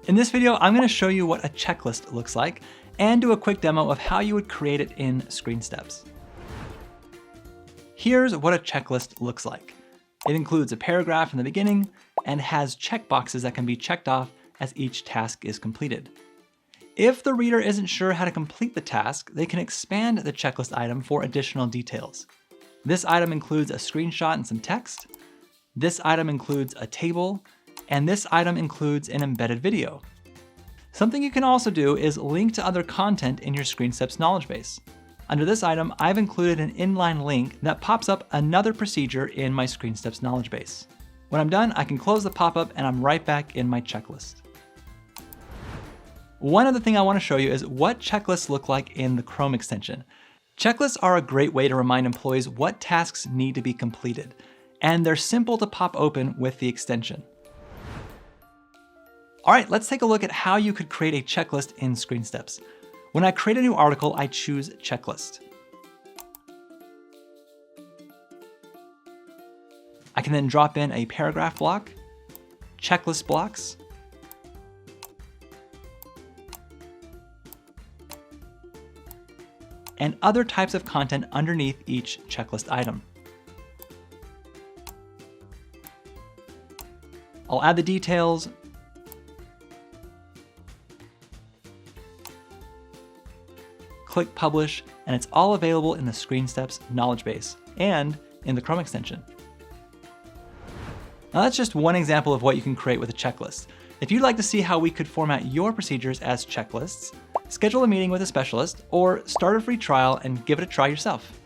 In this video, I'm going to show you what a checklist looks like and do a quick demo of how you would create it in ScreenSteps. Here's what a checklist looks like. It includes a paragraph in the beginning and has checkboxes that can be checked off as each task is completed. If the reader isn't sure how to complete the task, they can expand the checklist item for additional details. This item includes a screenshot and some text. This item includes a table, and this item includes an embedded video. Something you can also do is link to other content in your ScreenSteps knowledge base. Under this item, I've included an inline link that pops up another procedure in my ScreenSteps knowledge base. When I'm done, I can close the pop-up and I'm right back in my checklist. One other thing I want to show you is what checklists look like in the Chrome extension. Checklists are a great way to remind employees what tasks need to be completed, and they're simple to pop open with the extension. All right, let's take a look at how you could create a checklist in ScreenSteps. When I create a new article, I choose Checklist. I can then drop in a paragraph block, checklist blocks, and other types of content underneath each checklist item. I'll add the details, click Publish, and it's all available in the ScreenSteps knowledge base and in the Chrome extension. Now that's just one example of what you can create with a checklist. If you'd like to see how we could format your procedures as checklists, schedule a meeting with a specialist or start a free trial and give it a try yourself.